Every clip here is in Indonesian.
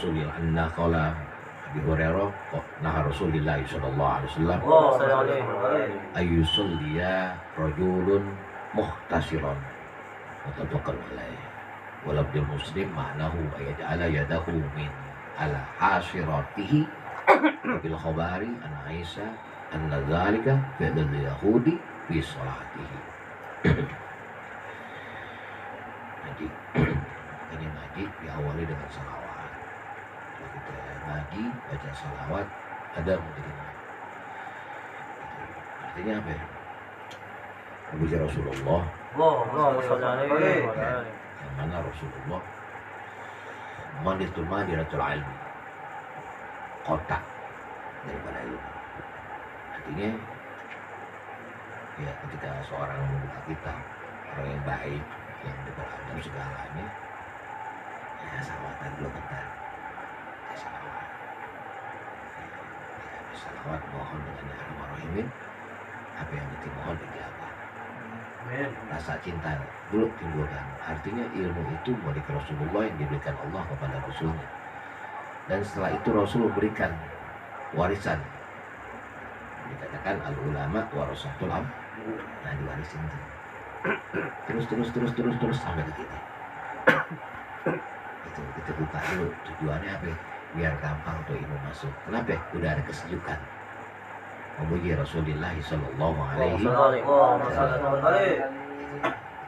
Rasulillah anna qala Abi Hurairah nah Rasulillah sallallahu alaihi wasallam ayyusalliya rajulun muhtasiran muttafaqun alaih walabdul muslim ma'nahu ayaj'ala yadahu min ala hasiratihi bil khabari an Aisyah anna dzalika fi'lul yahudi fi salatihi. Ngaji ini ngaji diawali dengan salawat. Kalau kita ngaji baca salawat ada menjadi artinya apa ya? Memuji Rasulullah. Yang mana Rasulullah manitul madinatul ilmi, kotak daripada ilmu. Artinya ya ketika seorang membuka kitab, orang yang baik yang beradab segalanya, ya salawatan dulu bentar, ya salawat, ya salawat mohon dengan Ar-Rahman, apa yang dimohon dijabah. Rasa cinta dulu timbulkan. Artinya ilmu itu milik Rasulullah yang diberikan Allah kepada Rasulnya, dan setelah itu Rasul berikan warisan. Dikatakan al-ulama warasatul am. Nah diwarisin terus sampai ke kita. Itu kita buka dulu tujuannya apa? Biar gampang tuh ilmu masuk. Kenapa? Udah ada kesejukan. Memuji Rasulullah sallallahu alaihi wasallam.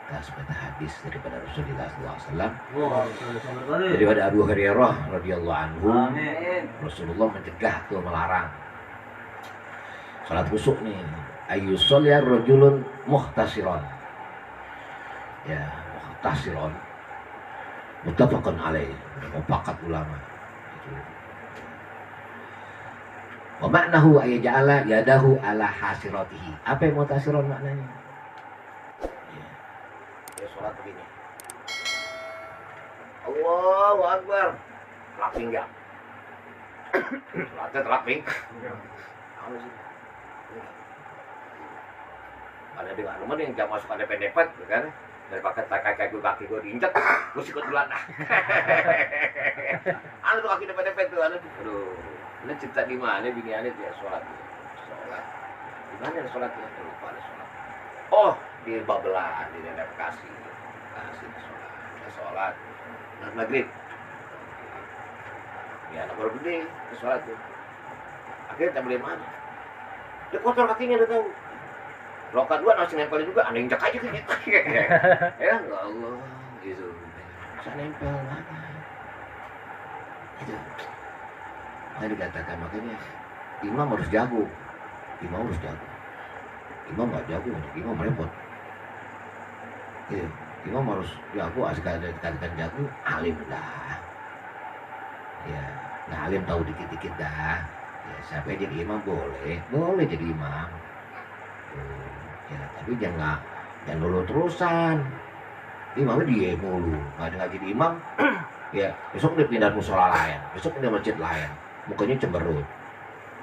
Kita sepatah hadis daripada Rasulullah sallallahu alaihi wasallam. Daripada Abu Hurairah radhiyallahu anhu, Rasulullah mencegah tuh melarang salat khusuk nih. Ayyusolya rajulun muhtasiron. Ya, muhtasiron. Muttafaqun alaih. Mufakat ulama. Wa ma'nahu ayja'ala yadahu ala hasiratihi. Apa yang muhtasiron maknanya? Ya, salat begini. Allahu Akbar. Telaping enggak? Salatnya telaping. Apa sih? Ada di rumah yang jam masuk ada pendepet, kan? Dari pakai kaki gue diinjak, lu sikut duluan dah. Anu tuh kaki pendepet tuh, aduh. Ini cerita di mana bini aneh dia sholat. Di mana sholatnya? Lupa ada sholat. Oh, di Babelan, di daerah Bekasi sholat. Maghrib. Ya anak baru gede, sholat tuh. Akhirnya tak boleh mana. Dia kotor kakinya udah tahu. Rokat dua masih nempel juga, ada yang injak aja kan ya enggak Allah gitu. Bisa nempel mana? Itu. Nah dikatakan makanya imam harus jago. Imam nggak jago, imam repot. Gitu. Imam harus jago, asal dikatakan jago, alim dah. Ya, nah alim tahu dikit-dikit dah. Ya, siapa jadi imam boleh jadi imam. Ya, tapi jangan dulu terusan. Imamnya dia mulu, nggak jadi imam. Ya, besok dia pindah musola lain, besok pindah masjid lain. Mukanya cemberut.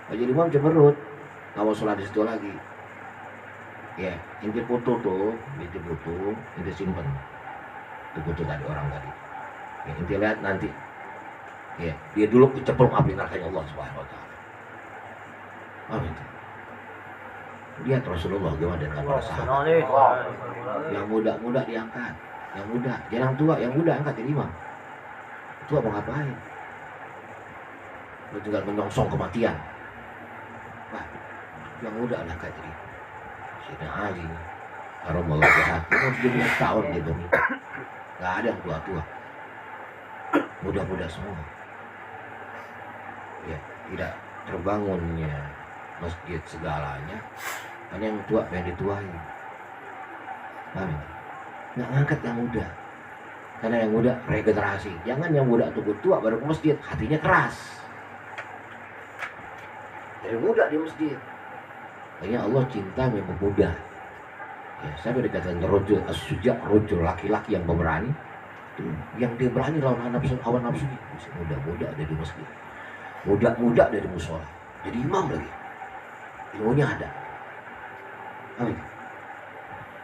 Nggak jadi imam cemberut, nggak mau sholat di situ lagi. Ya, inti foto tuh, inti simpen. Itu foto tadi orang tadi. Ya, inti lihat nanti. Ya, dia dulu kecemplung api nerakanya Allah Subhanahu Wa Taala. Amin. Lihat Rasulullah gimana dengan para sahabat. Yang muda diangkat, yang muda, jangan tua, yang muda angkat jadi imam. Tua mau ngapain? Lu tinggal menyongsong kematian. Wah, yang muda angkat jadi. Sina Ali, Haromallah jahat, umur 17 tahun gitu. Gak ada yang tua-tua, muda-muda semua. Ya, tidak terbangunnya masjid segalanya. Hanya yang tua yang dituain. Paham? Nggak ngangkat yang muda. Karena yang muda regenerasi. Jangan yang muda tunggu tua baru ke masjid, hatinya keras. Dari muda di masjid. Makanya Allah cinta memang muda. Ya, sampai dikatakan rojul as-suja, rojul laki-laki yang pemberani. Yang dia berani lawan hawa nafsunya. Muda-muda ada di masjid. Muda-muda dari musola. Jadi imam lagi. Ilmunya ada. Amin.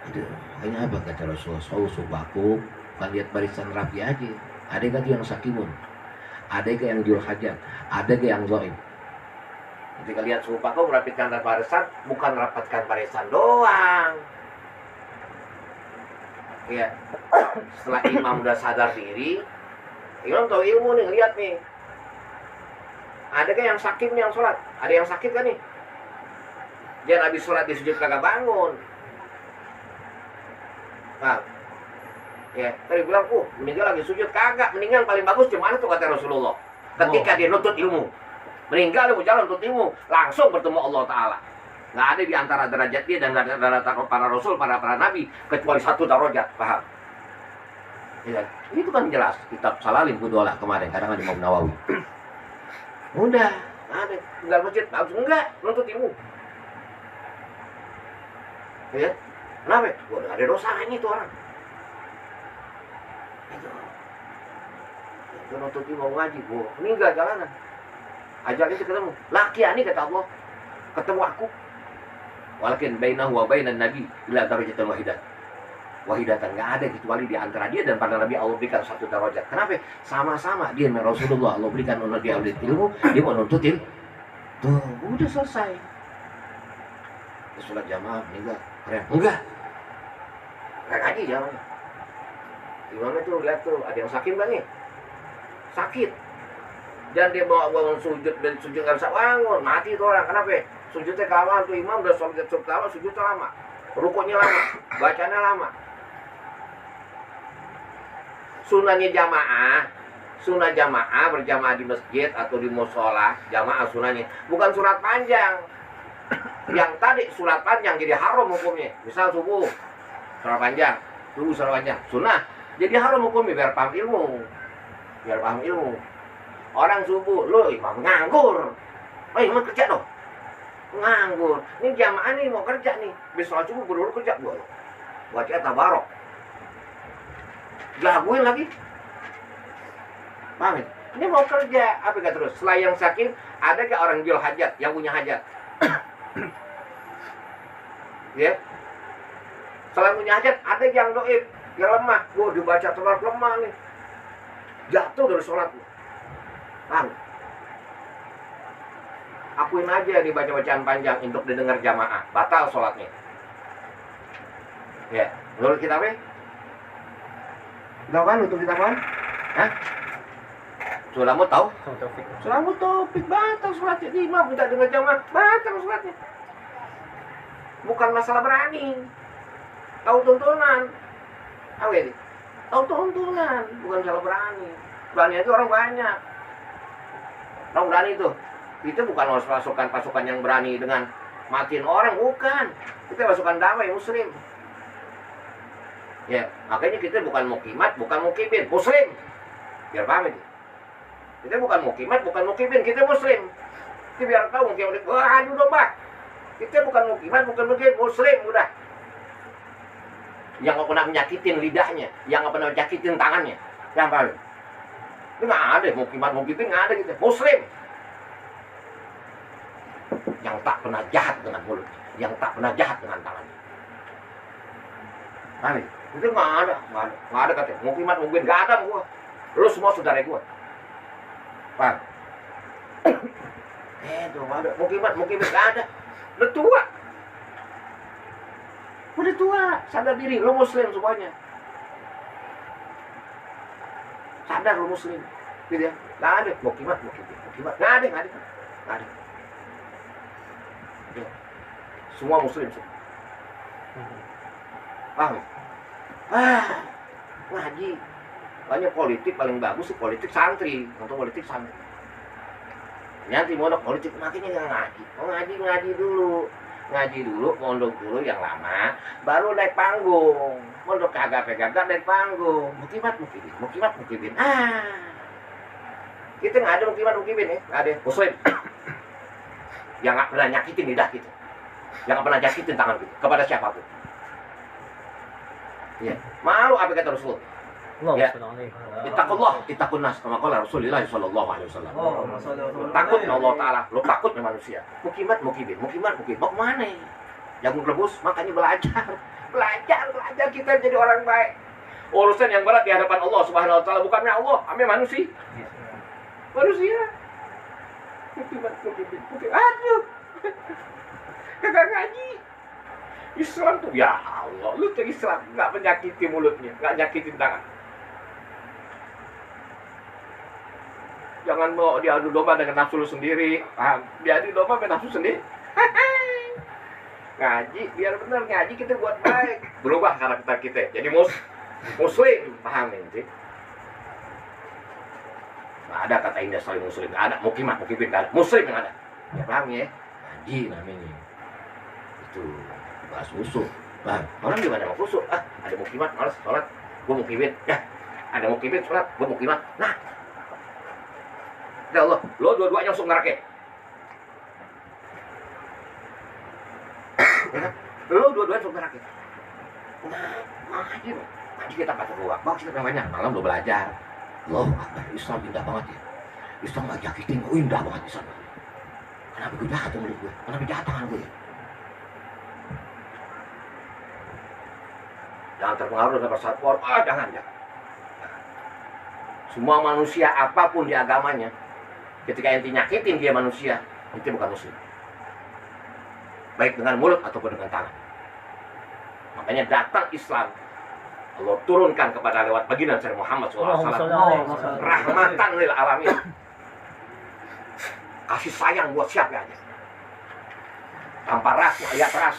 Itu makanya apa kata Rasulullah? Subaku, bukan lihat barisan rapi aja. Ada yang sakimun. ada yang jual hajat, ada yang zaim. Ketika lihat serupa kau merapatkan barisan, bukan merapatkan barisan doang. Ya, setelah imam udah sadar diri, imam tahu ilmu nih, lihat nih. Adakah yang sakit nih yang sholat? Ada yang sakit kan nih? Dia habis sholat di sujud kagak bangun. Nah, ya, tadi bilang, meninggal lagi sujud kagak. Meninggal paling bagus gimana tuh kata Rasulullah. Ketika dia nuntut ilmu, meninggal dia mau jalan nuntut ilmu, langsung bertemu Allah Taala. Nggak ada di antara derajat dia dan derajat para rasul, para nabi, kecuali satu derajat, paham? Ya, itu kan jelas. Kitab Salalin Kudola kemarin, kadang Imam Nawawi. Udah, ada tinggal masjid, bagus enggak nuntut ilmu. Ya, kenapa? Gua ada dosanya itu orang. Itu nuntut ilmu ngaji, gua meninggal jalanan. Ajak itu ketemu, laki ani kata Allah, ketemu aku. Walakin bainahu wa bainan nabi ila darajatan wahidatan, nggak ada kecuali di antara dia dan para nabi Allah berikan satu derajat. Kenapa? Sama-sama dia dengan Rasulullah, Allah berikan untuk dia ilmu, dia mau nuntutin. Tuh, udah selesai. Sholat jamaah meninggal, keren. Enggak ngaji jamaah. Gimana tuh, lihat tuh, ada yang sakit nggak nih? Sakit. Dan dia bawa sujud, dan sujud nggak bisa bangun, mati itu orang. Kenapa? Sujudnya kelamaan tuh, imam udah sholat lama, sujudnya lama, rukuknya lama, bacanya lama. Sunahnya sunnah jamaah berjamaah di masjid atau di musola, jamaah sunahnya bukan surat panjang. Yang tadi surat panjang jadi haram hukumnya. Misal subuh surat panjang, sunnah jadi haram hukumnya, biar paham ilmu. Orang subuh, lo imam nganggur, imam kerja dong. Nganggur, ini jamaah nih mau kerja nih, besok subuh buru-buru kerja gua baca tabarok, jagoin lagi, paham? Ini mau kerja, apa kata terus? Selain yang sakit, ada gak orang jual hajat, yang punya hajat? Ya, selain punya hajat, ada yang doib, yang lemah, gua dibaca tabarok lemah nih, jatuh dari sholat, paham? Akuin aja dibaca bacaan panjang untuk didengar jamaah, batal sholatnya. Ya, menurut kita apa? Tahu kan untuk kita apa? Hah? Sulamu tahu? Sulamu topik batal sholatnya. Imam tidak dengar jamaah, batal sholatnya. Bukan masalah berani. Tahu tuntunan. Apa ini? Tahu tuntunan, bukan masalah berani. Berani itu orang banyak. Orang berani itu. Itu bukan pasukan yang berani dengan matiin orang, bukan. Kita pasukan damai muslim. Ya, makanya kita bukan mukimat, bukan mukibin, muslim. Biar paham itu. Kita bukan mukimat, bukan mukibin, kita muslim. Kita biar tahu mukibin, wah aduh domba. Kita bukan mukimat, bukan mukibin, muslim, udah. Yang nggak pernah menyakitin lidahnya, yang nggak pernah menyakitin tangannya. Yang paham? Itu nggak ada mukimat, mukibin nggak ada gitu. Muslim. Yang tak pernah jahat dengan mulut, yang tak pernah jahat dengan tangannya. Nah, itu nggak ada katanya. Mukimat, nggak ada gua. Lu semua saudara gua. Paham? Itu nggak ada. Mukimat nggak ada. Udah tua, sadar diri. Lu muslim semuanya. Sadar lu muslim, gitu ya. Nggak ada. Mukimat, nggak ada. Semua muslim. Paham? Ngaji. Banyak politik paling bagus sih politik santri. Untuk politik santri. Nanti mondok politik makinnya nggak ngaji. Mau ngaji dulu. Ngaji dulu, mondok dulu yang lama, baru naik panggung. Mondok kagak naik panggung. Mukimat. Kita nggak ada mukimin ya, nggak ada. Muslim. Yang nggak pernah nyakitin lidah kita, yang nggak pernah nyakitin tangan kita kepada siapapun. Ya, malu apa kata Rasul? Ya, ittaqun nas kama qala Rasulullah sallallahu alaihi wasallam. Takut Allah Taala, lo takut sama manusia. Mukimat. Mau kemana? Jagung rebus, makanya belajar kita jadi orang baik. Urusan yang berat di hadapan Allah Subhanahu wa taala bukannya Allah, ame manusia. manusia. Mukimah. Aduh. Kagak ngaji. Islam tuh, ya Allah, lu tuh Islam nggak menyakiti mulutnya, nggak nyakitin tangan. Jangan mau diadu domba dengan nafsu lu sendiri, paham? Diadu domba dengan nafsu sendiri. Ngaji, biar benar ngaji kita buat baik, berubah karakter kita, jadi muslim, paham ini? Nggak ada kata indah saling muslim, nggak ada mukimah, mukimin, nggak ada muslim yang ada, ya paham ya? Ngaji namanya, itu bahas usul, paham? Orang gimana mau usul? Ada mukimah, malas sholat, gua mukimin, ya, ada mukimin sholat, gua mukimah, nah, ya Allah, lo dua-duanya langsung neraka. Ya, lo dua-duanya langsung neraka. Nah, ngaji kita baca doa, bagus kita banyak, malam lo belajar. Loh, Islam indah banget ya. Islam gak jakitin, indah banget Islam. Kenapa gue jahat ya mulut gue? Kenapa jahat tangan gue ya? Jangan terpengaruh dengan persaat Quran, jangan. Semua manusia apapun di agamanya, ketika ente nyakitin dia manusia, ente bukan muslim. Baik dengan mulut ataupun dengan tangan. Makanya datang Islam, Allah turunkan kepada lewat baginda Muhammad SAW, rahmatan lil alamin. Kasih sayang buat siapa aja, tanpa ras, ayat ras.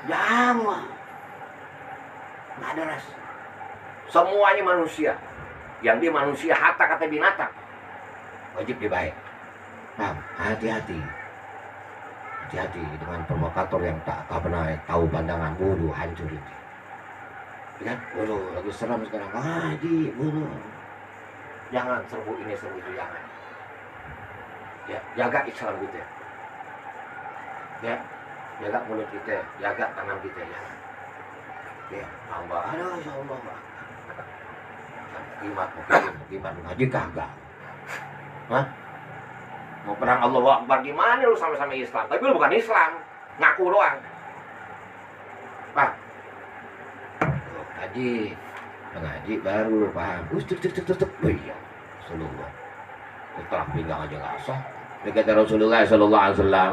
Jangan, nggak ada ras. Semuanya manusia. Yang dia manusia hatta kata binatang, wajib dibaik. Hati-hati. Hati-hati dengan provokator yang tak pernah tahu pandangan, bodoh, hancur itu. Ya, bodoh, lagi seram sekarang. Ngaji, bodoh. Jangan serbu ini, serbu itu, jangan. Ya, jaga Islam kita. Ya, jaga mulut kita, jaga tangan kita ya. Ya, tambah, aduh, ya Allah. Gimana ngaji kagak? Hah? Mau perang Allahu Akbar gimana lu sama-sama Islam? Tapi lu bukan Islam, ngaku doang. Ngaji baru paham. Cek. Oh iya, Rasulullah. Setelah pinggang aja nggak sah. Kata Rasulullah Sallallahu Alaihi Wasallam.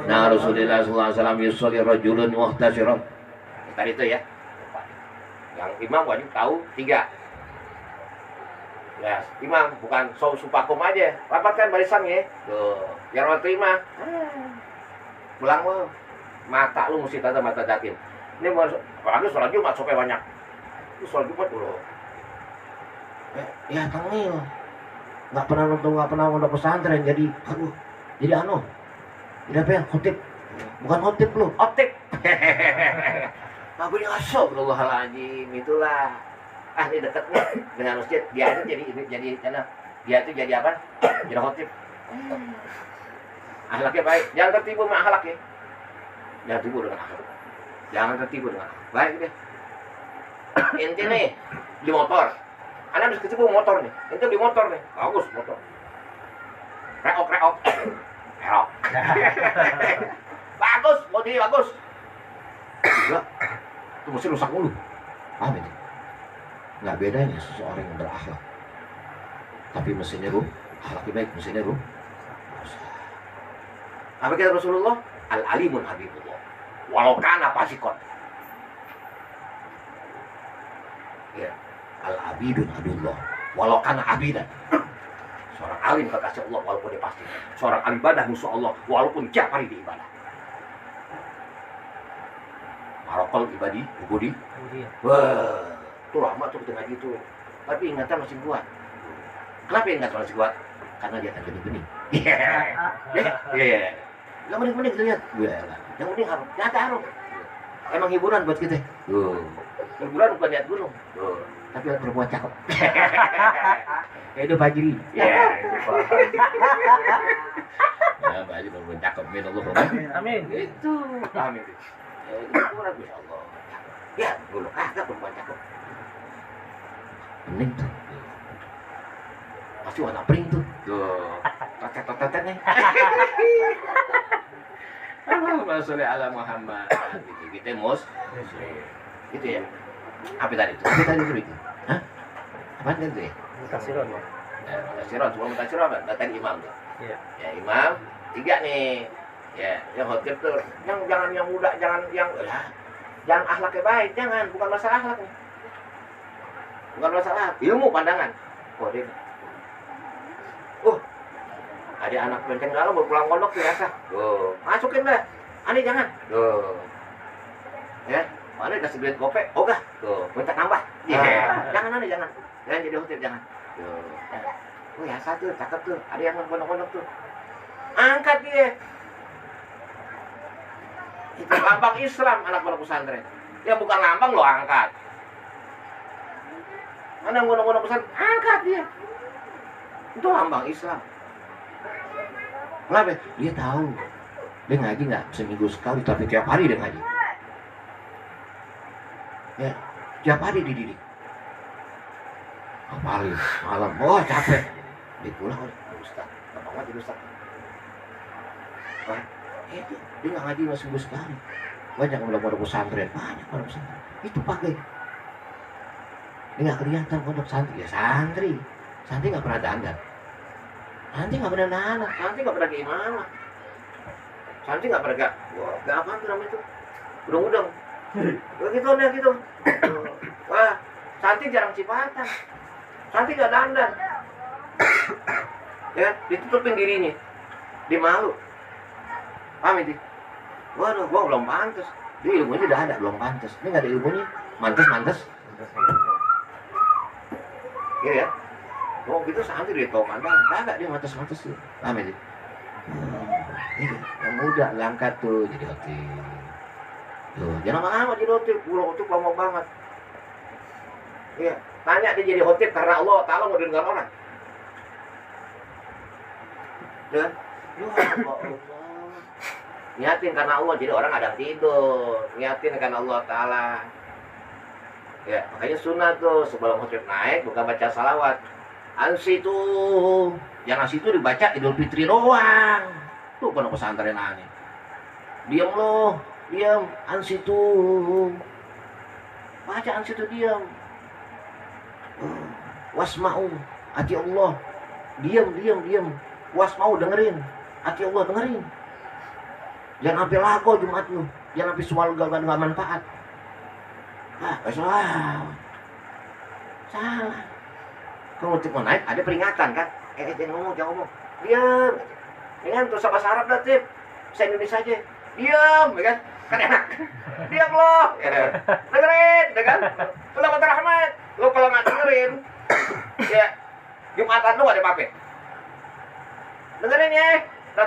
Nah Rasulullah Sallallahu Alaihi Wasallam yusolli rajulun muhtasirun. Tadi itu ya. Yang imam wajib tahu 3. Ya, imam bukan supakum aja, rapatkan barisannya. Tuh, yang orang terima. Pulang lo, mata lu mesti tanda mata datin. Ini apalagi sholat Jumat sampai banyak. Itu sholat Jumat dulu. Ya tangil. Nggak pernah mondok pesantren jadi jadi jadi apa ya, khotib. Bukan khotib lu, optik. Aku ini astagfirullahaladzim, itulah. Ini dekat nih dengan masjid, dia itu jadi apa? Jadi khotib. Akhlaknya baik, jangan tertipu sama akhlaknya. Jangan tertipu dengan akhlak. Jangan tertipu dengan akhlak. Baik deh. Ente nih di motor, Anda habis ketipu motor nih. Ente di motor nih, bagus motor. Reok. Bagus, bodi bagus. Enggak, itu mesin rusak mulu. Paham itu? Nggak bedanya seseorang yang berakhlak, tapi mesinnya akhlaknya baik, mesinnya apa kata Rasulullah? Al-alimun habibullah walau kana fasikon. Ya, al-abidun habibullah walau kana abidan. Seorang alim kekasih Allah walaupun dia pasti. Seorang ibadah musuh Allah walaupun tiap hari diibadah. Marokol ibadi, ubudi. Wah, itu lama tuh kita ngaji tuh. Tapi ingatan masih kuat. Kenapa ingatan masih kuat? Karena dia akan bening-bening. Iya. Yang bening-bening kita lihat. Yang penting harum. Nyata harum. Emang hiburan buat kita. Hiburan bukan lihat gunung. Tapi lihat perempuan cakep. Itu Fajri. Iya. Ya, Fajri perempuan cakep. Amin. Itu. Amin. Hiburan Masya Allah. Ya, dulu agak perempuan cakep. Bening tuh. Pasti warna pink tuh. Tetet-tetetnya. Allahumma sholli ala Muhammad. Gitu muslim. Gitu ya. Apa tadi itu? Hah? Apaan itu ya? Nah, mutasyirah, sebelum mutasyirah tadi imam tuh. Iya. Ya imam, 3 nih. Ya, yang khotib tuh, jangan yang muda, jangan jangan akhlaknya baik, jangan, bukan masalah akhlak nih. Bukan masalah ilmu pandangan. Oh dia, ada anak benteng galau mau pulang pondok biasa. Tuh, masukin deh. Ani jangan. Tuh. Ya, mana kasih duit gopek, ogah. Tuh, minta nambah. Jangan Ani, jangan. Jangan jadi khotib, jangan. Tuh. Oh ya satu, cakep tuh. Ada yang mau pondok-pondok tuh. Angkat dia. Itu lambang Islam anak pondok pesantren. Ya bukan lambang lo angkat. Mana yang pondok pesantren? Angkat dia. Itu lambang Islam. Kenapa? Dia tahu. Dia ngaji nggak seminggu sekali, tapi tiap hari dia ngaji. Ya, tiap hari dididik. Apalagi malam, capek. Dia pulang, Ustaz. Gampang banget jadi Ustaz. Wah, itu dia nggak ngaji cuma seminggu sekali. Banyak pondok pesantren, banyak pondok pesantren. Itu pakai. Dia nggak kelihatan pondok santri, ya santri. Santri nggak pernah dandan. Santri nggak pernah nana, santri nggak pernah keimamah, santri nggak pernah nggak apa tuh namanya itu, udang-udang, gitu. Wah, santri jarang cipatan, santri nggak dandan, ya ditutupin dirinya, dia malu, paham itu? Waduh, gua belum pantas, dia ilmunya udah ada belum pantas, ini nggak ada ilmunya, mantas, iya ya. Oh gitu santri dia tahu pandangan, kagak dia matas tuh, paham ya? Yang muda langkat tuh jadi khotib. Tuh, jangan lama-lama jadi khotib, pulau itu lama banget. Iya, tanya dia jadi khotib karena Allah Ta'ala mau dengar orang. Dan, Allah. Niatin karena Allah, jadi orang ada tidur. Niatin karena Allah Ta'ala. Ya, makanya sunnah tuh sebelum khotib naik bukan baca salawat. Ansitu, yang ansitu dibaca Idul Fitri doang. Tuh pondok pesantren aneh. Diam loh, diam. Ansitu, baca ansitu diam. Wasma'u, hati Allah. Diam. Wasma'u dengerin, hati Allah dengerin. Jangan sampai lago Jumat lu, jangan sampai semua lu gak manfaat. Salah. Kalau untuk mau naik ada peringatan kan? Jangan ngomong. Diam. Dengan terus bahasa Arab dah tip. Bahasa Indonesia aja. Diam, ya kan? Kan enak. Diam loh. Ya, dengerin, ya kan? Lu dapat rahmat. Lu kalau nggak dengerin, ya Jumatan lu ada apa-apa. Dengerin ya.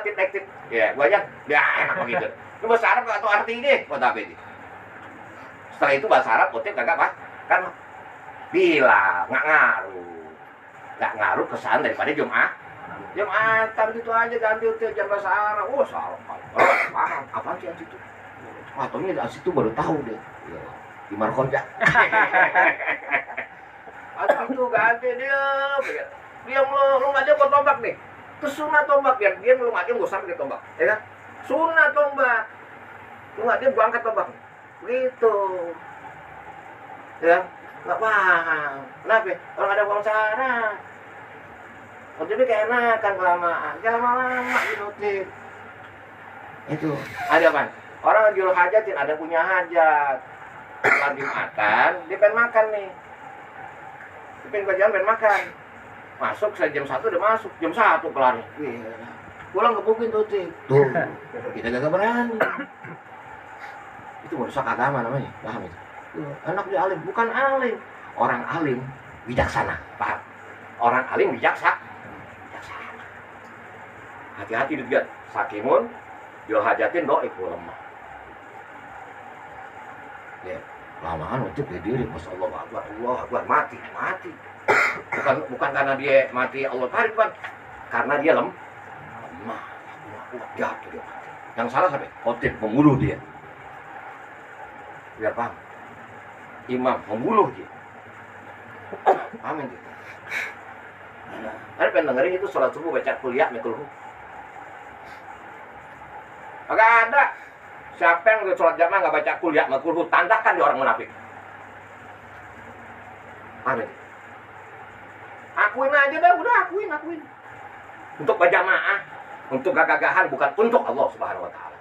Tip. Ya, gua aja. Ya enak begitu. Itu bahasa Arab nggak tahu artinya. Buat apa ini? Setelah itu bahasa Arab, kutip kagak apa? Kan bilang nggak ngaruh kesan daripada Jumatan gitu aja ganti util jam bahasa Arab. Oh salah paham apaan sih itu? Ataunya dari situ baru tahu deh. Di Markonja. Atau itu ganti diam lu aja kok tombak nih. Itu sunah tombak biar dia lu aja nggak usah pakai tombak, ya kan? Sunah tombak. Lu aja gua angkat tombak. Gitu. Ya. Nggak paham. Kenapa? Orang ada uang syarat. Khotibnya kayak enakan kelamaan. Jangan lama-lama di khotib. Itu. Ada apa? Orang jual hajatin, ada punya hajat. Setelah Jumatan, dia pengen makan nih. Dia pengen pengen makan. Masuk, jam 1 udah masuk. Jam 1 kelar. Pulang kebukin tuh. Tuh. Kita gak berani. Itu merusak agama namanya. Paham itu? Anak dia alim, bukan alim. Orang alim bijaksana, paham? Orang alim bijaksana. Hati-hati juga. Sakimun, jual hajatin doiku lemah. Ya, lamaan untuk berdiri, Masya Allah Akbar, mati. Bukan karena dia mati Allah tarik, bukan. Karena dia lemah. Jatuh dia mati. Yang salah sampai khotib membunuh dia. Biar paham. Imam membunuh dia. Amin gitu. Ada pengen dengerin itu sholat subuh baca kuliah mikulhu. Agak ada. Siapa yang sholat jamaah nggak baca kuliah mikulhu, tandakan dia orang munafik. Amin. Akuin aja dah, udah akuin. Untuk berjamaah, untuk gagahan, bukan untuk Allah Subhanahu Wa Taala.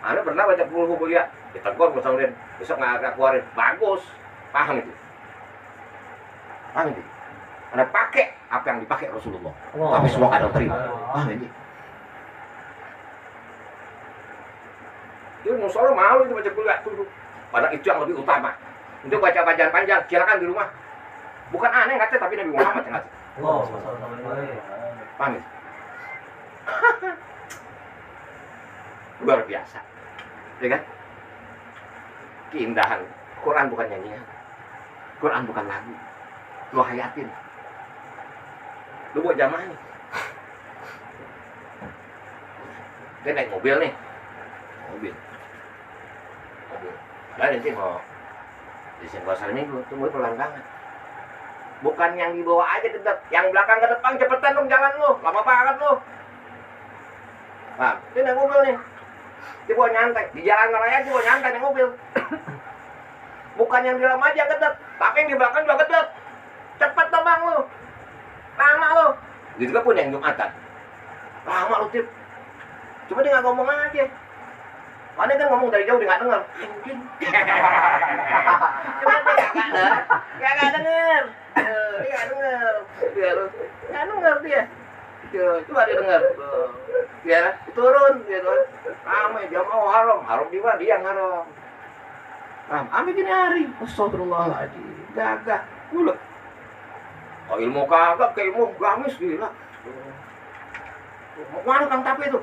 Anda pernah baca buku kuliah, ditegur misalnya, besok nggak keluarin, bagus, paham itu. Anda pakai apa yang dipakai Rasulullah, tapi semua kadang terima, paham ini. Itu musola malu itu baca kuliah tuh, padahal itu yang lebih utama. Untuk baca bacaan panjang, silakan di rumah. Bukan aneh nggak tapi Nabi Muhammad yang nggak. Paham itu? Luar biasa, ya kan? Keindahan Quran bukan nyanyian, Quran bukan lagu, lu hayatin, lu buat jamaahnya. Dia naik mobil nih, lah nanti mau di sini pasar minggu, tunggu pelan banget. Bukan yang di bawah aja dekat, yang belakang ke depan cepetan dong jalan lu, lama banget lu. Paham? Dia naik mobil nih. Dia bawa nyantai, di jalan raya dia bawa nyantai naik mobil. Bukan yang di dalam aja kedet, tapi yang di belakang juga kedet. Cepet dong bang lu, lama lu. Gitu juga pun yang Jumatan, lama lu Tip. Cuma dia nggak ngomong aja. Mana kan ngomong dari jauh dia nggak dengar. Cuma dia nggak dengar. Dia nggak dengar dia. Coba dia dengar. Ya, turun gitu. Ramai dia mau haram juga dia yang haram. Ambil gini hari, astagfirullahaladzim, gagah, mulut. Oh ilmu kagak, ke ilmu gamis gila. Mana Kang Tapi itu?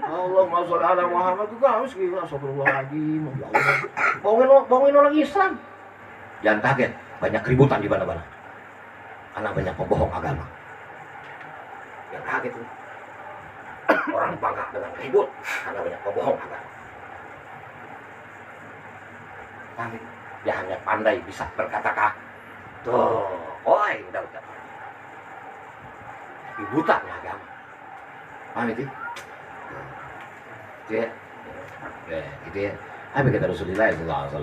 Allahumma sholli ala Muhammad itu gamis gila, astagfirullahaladzim. Bawangin orang Islam. Jangan kaget, banyak keributan di mana-mana. Karena banyak pembohong agama. Yang kaget tuh. Orang bangga dengan ribut karena banyak pembohong agama. Dia hanya pandai bisa berkata-kata. Tuh, oi, udah. Tapi buta nih agama. Paham itu? Ya, gitu ya. Apa kata Rasulullah sallallahu alaihi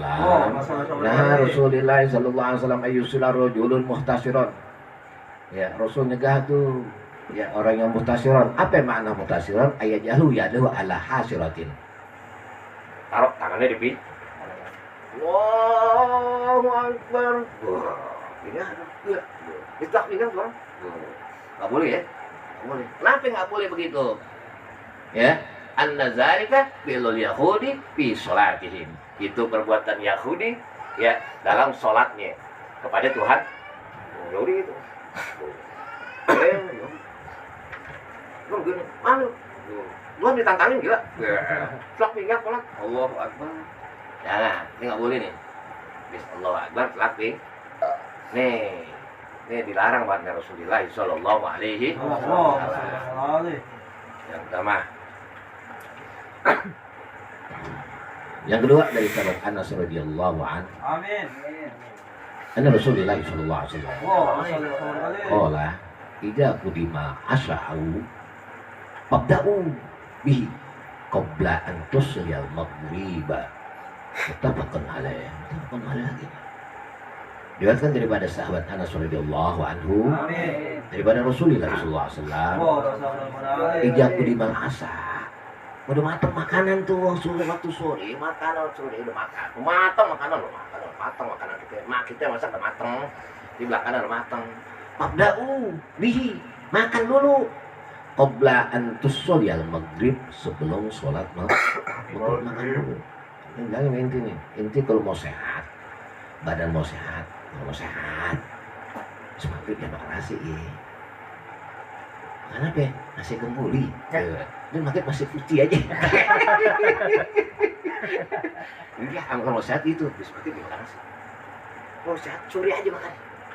wasallam? Nah, Rasulullah sallallahu alaihi wasallam ayyusila rajulun muhtasiron. Ya, Rasul nyegah tuh ya orang yang muhtasiron. Apa makna muhtasiron? Ayat jahlu yadahu ala hasiratin. Taruh tangannya di pipi. Allahu Akbar. Ini ada. Itu kan orang. Enggak boleh ya? Enggak boleh. Kenapa enggak boleh begitu? Ya, an-nazarika bilul yahudi fi salatihim. Itu perbuatan Yahudi ya dalam salatnya kepada Tuhan. Yahudi itu. Lu gini, malu. Tuhan ditantangin gila. Selak pinggang salat. Allahu Akbar. Jangan, ini nggak boleh nih. Bismillah Akbar, selaping. Nih dilarang banget Rasulullah Sallallahu Alaihi Wasallam. Yang pertama. Yang kedua dari sahabat Anas radhiyallahu anhu. Amin. Anna Rasulullah Sallallahu Alaihi Wasallam. Qala, idza qudima asya'u fabda'u bihi qabla an tusriyal maghriba. Muttafaqun alaih lagi. Diriwayatkan daripada sahabat Anas radhiyallahu anhu, daripada Rasulullah sallallahu alaihi wasallam. Ijaku di asa. Udah matang makanan tuh waktu sore, makanan sore udah makan. Matang makanan kita. Kita masak udah matang. Di belakang udah matang. Mabda'u bihi, makan dulu. Qabla an tusalliyal maghrib, sebelum sholat maghrib. Makan dulu. Jangan inti nih, inti kalau mau sehat, badan mau sehat, semakin dia makan nasi ya. Kenapa ya? Nasi kembuli. Dia makan nasi putih aja. Dia kalau mau sehat itu, semakin dia makan nasi. Mau sehat, sore aja makan.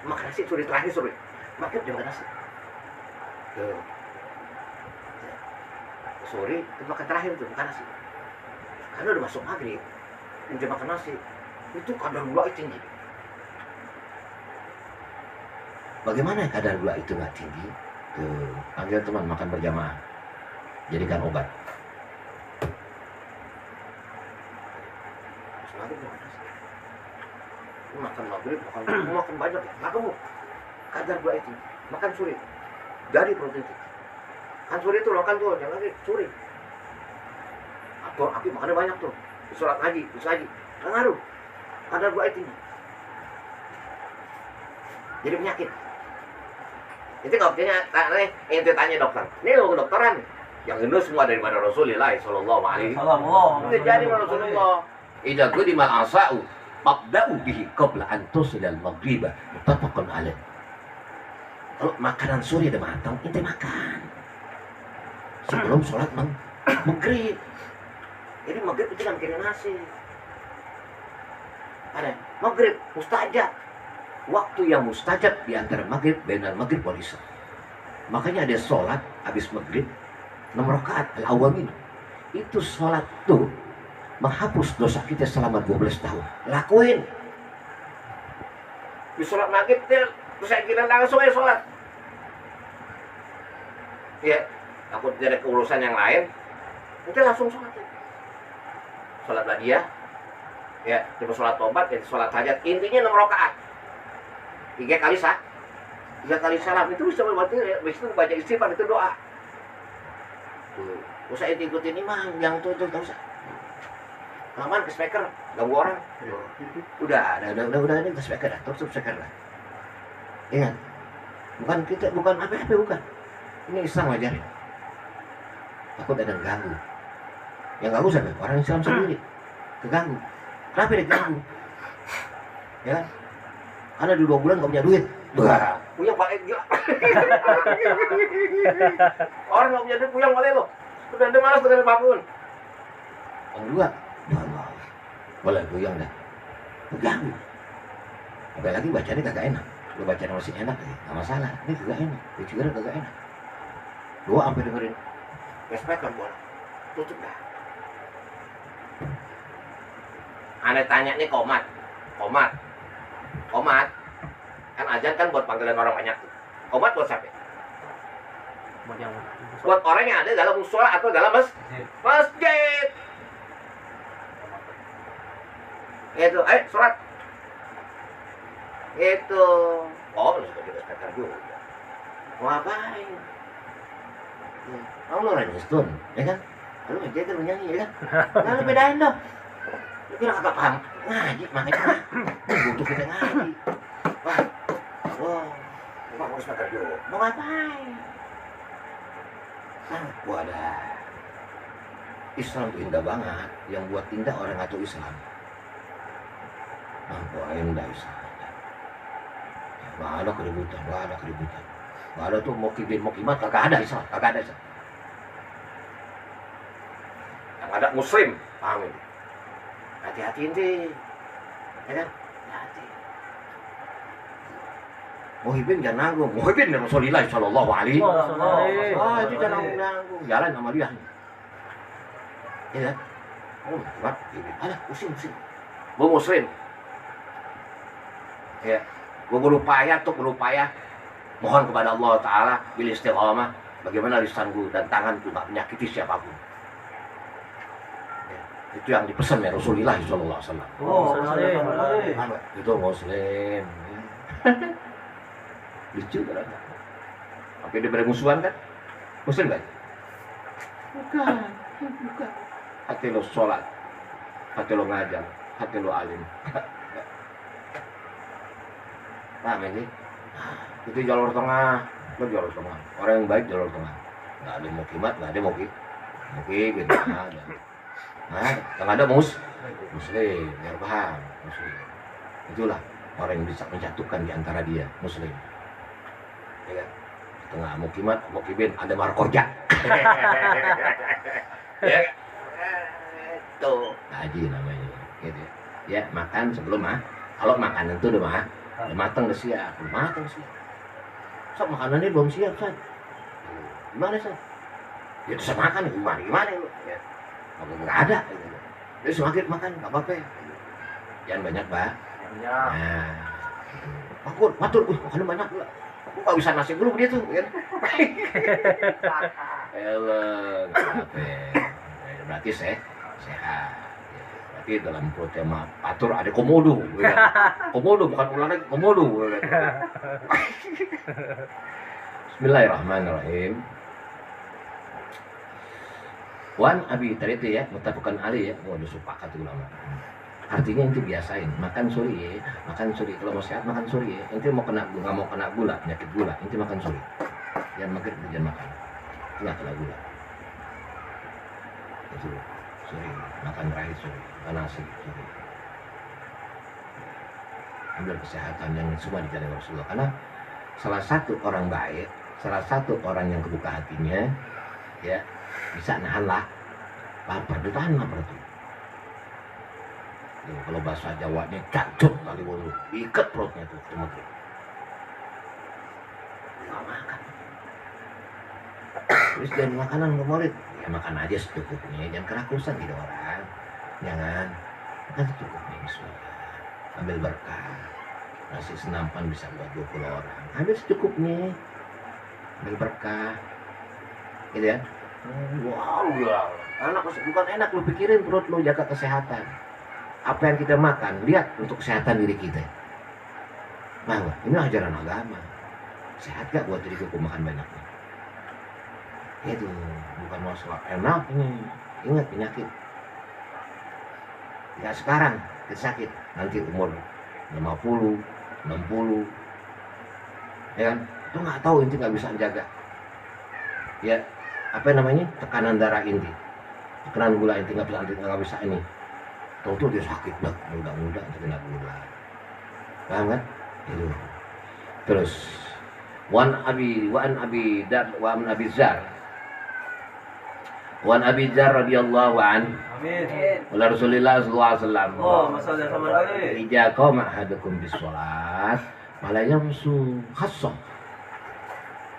Makan nasi, sore terakhir sore. Makan dia makan nasi. Sore, itu makan terakhir tuh, makan nasi. Karena udah masuk maghrib, udah makan nasi, itu kadar gula tinggi. Bagaimana kadar gula itu nggak tinggi? Tuh, panggil teman makan berjamaah, jadikan obat. Makan makan maghrib, makan banyak, nggak gemuk. Kadar gula itu, makan suri, jadi protein. Kan suri itu makan tuh, yang lagi suri. Atau api makannya banyak tuh, sholat ngaji, nggak ngaruh. Kadar gula itu, jadi penyakit. Itu nggak punya, ente tanya dokter. Ini lo kedokteran, yang ini semua daripada Rasulullah Sallallahu Alaihi Wasallam. Jadi Rasulullah. Idza qudima al-asa'u fabda'u bihi qabla an tusil al-maghriba muttafaqun alaih. Kalau makanan sore udah matang, ente makan sebelum sholat maghrib. Jadi maghrib itu kan mikirin nasi. Ada maghrib mustajab. Waktu yang mustajab di antara maghrib dan maghrib wal isya. Makanya ada sholat habis maghrib 6 rakaat al-awamin. Itu sholat tuh menghapus dosa kita selama 12 tahun. Lakuin. Di sholat maghrib terus saya kira langsung aja sholat. Ya, takut tidak ada keurusan yang lain. Nanti langsung sholat. Sholat badiah. Ya, cuma sholat tobat, ya, sholat hajat. Intinya 6 rakaat. 3 kali sah. 3 kali salam itu bisa berarti ya, itu baca istighfar itu doa. Tuh, usah ikutin imam yang tuh usah. Kelamaan ke speaker, ganggu orang. Udah ini ke speaker dah, tutup speaker lah. Ingat, bukan apa-apa bukan. Ini Islam ajarin. Takut ada yang ganggu. Yang ganggu siapa? Orang Islam sendiri. Keganggu. Kenapa dia ganggu? Ya kan? Karena di 2 bulan gak punya duit. Wah, puyang balik gila. Orang gak punya duit, puyang balik loh. Udah ada malas dengan apapun. Yang kedua, boleh goyang dah. Ganggu. Apalagi bacanya kagak enak. Lu bacanya masih enak, gak masalah. Ini kagak enak. Dia juga kagak enak. Doa sampai dengerin. Respect bola. Tutup dah. Aneh tanya nih komat. Kan ajan kan buat panggilan orang banyak tuh. Komat buat siapa? Buat orang yang ada dalam musola atau dalam masjid. Itu, sholat. Itu. Oh, lu suka juga speaker juga. Mau ngapain? Kamu orang Kristen, ya kan? Lu ngejek kan nyanyi, ya kan? Nah, lu bedain dong. Lu kira kagak paham ngaji, makanya butuh kita ngaji. Wah, mau speaker juga. Mau ngapain? Wadah. Islam itu indah banget. Yang buat indah orang ngaco Islam. Wah, indah Islam. Gak ada keributan. Gak ada tuh mau kimat, kagak ada Islam. Yang ada Muslim, paham ini. Hati-hati ente, ya kan? Hati. Muhyiddin jangan nanggung. Muhyiddin Rasulullah Sallallahu Alaihi Wasallam. Itu jangan nanggung. Jalan sama dia. Ya kan? Oh, berat. Ada Muslim. Bu Muslim. Ya, gue berupaya mohon kepada Allah Ta'ala bil istiqamah bagaimana lisan gue dan tangan gue gak menyakiti siapapun. Ya, itu yang dipesan ya Rasulullah Sallallahu Alaihi Wasallam. Itu Muslim. Lucu kan? Tapi dia bermusuhan kan? Muslim kan? Bukan. Hati lo sholat, hati lo ngajar, hati lo alim. Paham ini? Itu jalur tengah. Orang yang baik jalur tengah. Nggak ada mau kimat, nggak ada mau gitu. Nggak ada. Nah, yang ada Muslim, biar paham Muslim. Itulah orang yang bisa menyatukan di antara dia Muslim. Ya kan? Tengah mau kimat, mau kibin, ada markoja. Ya. Itu haji namanya. Gitu. Ya, makan sebelum kalau makanan itu udah matang udah siap. Sob makanannya belum siap, Sob. Gimana, Sob? Ya terus makan gimana lu? Ya. Enggak ada gitu. Jadi semakin makan enggak apa-apa. Jangan banyak, Pak. Nah. Matur, makannya banyak pula. Aku enggak bisa nasi dulu dia tuh, kan. Elah, enggak apa-apa. Berarti sehat. Tapi dalam perut tema atur ada komodo, ya. Komodo bukan ular lagi, komodo. Ya. Bismillahirrahmanirrahim. Wan Abi tadi itu ya, muttafaqun alaih ya. Waduh sepakat ulama. Artinya itu biasain makan suri ya, makan suri. Kalau mau sehat makan suri ya. Nanti mau kena nggak mau kena gula, penyakit gula, nanti makan suri. Jangan makan, jangan makan. Nggak kena gula. Itu suri, makan rais suri, makan nasi suri. Ambil kesehatan yang semua dijalankan Rasulullah. Karena salah satu orang baik, salah satu orang yang kebuka hatinya, ya bisa nahan lapar, ditahan lapar itu. Kalau bahasa Jawanya cacut kali bolu, ikat perutnya tuh cuma gitu. Nggak makan. Terus dan makanan favorit, ya makan aja secukupnya, jangan kerakusan gitu orang. Jangan makan secukupnya, bismillah. Ambil berkah. Nasi senampan bisa buat 20 orang. Ambil secukupnya. Ambil berkah. Gitu ya. Wow, ya. Anak bukan enak lu pikirin perut lu, jaga kesehatan. Apa yang kita makan, lihat untuk kesehatan diri kita. Bahwa ini ajaran agama. Sehat gak buat diriku makan banyaknya? Itu bukan masalah enak ini. Ingat penyakit. Ya sekarang kita sakit, nanti umur 50, 60. Ya kan? Itu nggak tahu, inti nggak bisa jaga. Ya, apa namanya? Tekanan darah inti. Tekanan gula inti nggak bisa ini. Tahu-tahu dia sakit dah, muda-muda kena gula. Paham kan? Itu. Terus Wan Abi Zar radhiyallahu an. Amin. Wala Rasulillah sallallahu alaihi wasallam. Oh, masalah sama lagi. Ija qama ahadukum bis shalat fala yamsu khassah.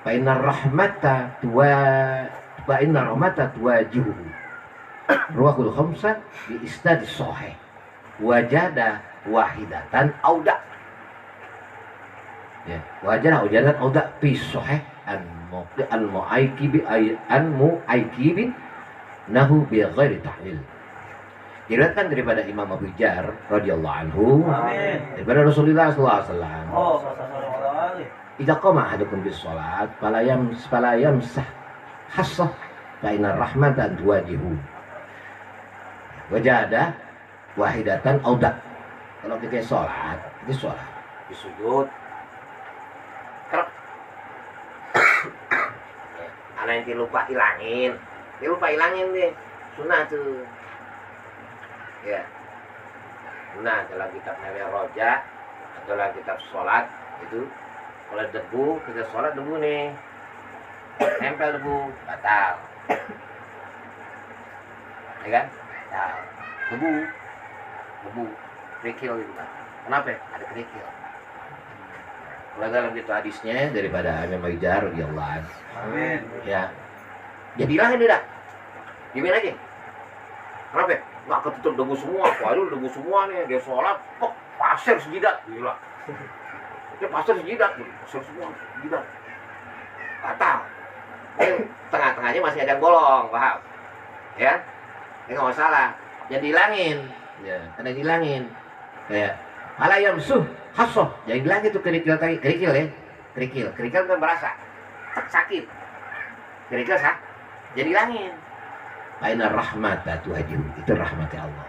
Fa inna rahmata tuwajihu. Ruwahul khamsah bi isnad sahih. Wajada wahidatan auda. Ya, wajada auda fi sahih al-mu'aikibin nahu bi ghairi tahlil. Diriwayatkan daripada Imam Abu Jar radhiyallahu anhu. Amin. Daripada Rasulullah sallallahu alaihi wasallam. Oh, masalah lagi. Idza qama ahadukum bis shalat fala yamsah hassah fa inna rahmatan tuwajihu. Wajada wahidatan auda. Kalau kita sholat, di sujud. Anak yang lupa hilangin deh. Sunnah tuh. Ya. Nah, dalam kitab Nawiyah Roja atau dalam kitab sholat itu kalau debu, kita sholat debu nih. Nempel debu, batal. Ya kan? Nah, debu kerikil gitu kan. Kenapa? Ada kerikil. Kalau dalam itu hadisnya daripada Imam Abu Jar radhiyallahu anhu. Amin. Ya. Jadilah ini dah. Gimana aja? Kenapa? Nggak ketutup debu semua. Waduh debu semua nih. Dia sholat kok pasir sejidat. Gila. Dia pasir sejidat. Pasir semua sejidat. Batal. Tengah-tengahnya masih ada bolong. Paham? Ya? Ini nggak masalah. Jadi hilangin. Ya, karena hilangin. Kayak malayam suh hasoh. Jadi hilang itu kerikil ya. Kerikil kan berasa sakit. Kerikil sah. Jadi hilangin. Aina rahmata tuhajiru. Itu rahmati Allah.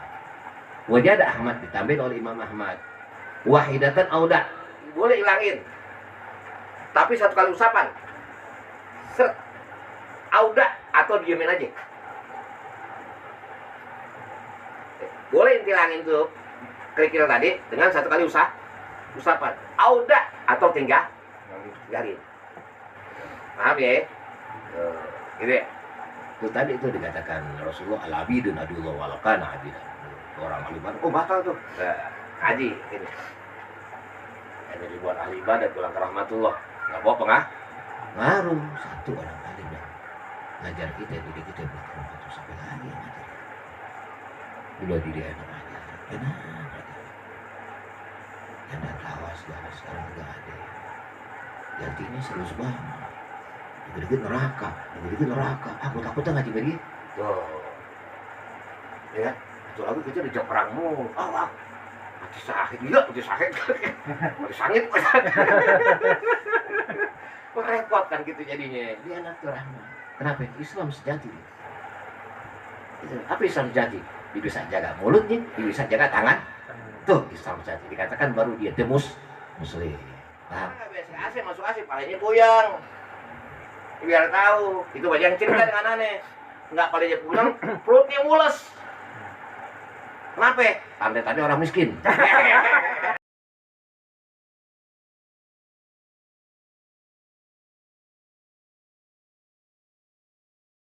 Wajada Ahmad ditambahin oleh Imam Ahmad. Wahidatan auda. Boleh hilangin. Tapi satu kali usapan. Seret. Auda atau diamin aja. Boleh hilangin tuh kerikil tadi dengan satu kali usapan. Auda atau tinggalin. Paham ya? Gitu ya. Itu tadi itu dikatakan Rasulullah al-abidun adullah walakana abidan. Orang ahli ibadah, oh batal tuh. Haji ini. Ini dibuat ahli ibadah pulang ke rahmatullah. Nggak bawa pengaruh. Satu orang alim yang ngajar kita, didik kita pulang ke rahmatullah sampai lagi yang ngajar. Udah didik enak aja. Enak aja. Enak tawas sekarang nggak ada. Gantinya serius banget. Dikit-dikit neraka. Aku takutnya ngaji begitu. Tuh. Ya, Itu lagu kita dijak perang mulu. Wah. Mati sakit gila, mati sakit. Mati sangit. Kok repot kan gitu jadinya. Dia anak rahmat. Kenapa? Islam sejati. Itu, apa Islam sejati? Dia bisa jaga mulutnya, dia bisa jaga tangan. Tuh Islam sejati. Dikatakan baru dia tembus muslim. Paham? Biasa AC masuk AC, palanya goyang. Biar tahu. Itu banyak yang cerita dengan aneh. Enggak palanya pulang, perutnya mules. Kenapa? Tanda-tanda orang miskin.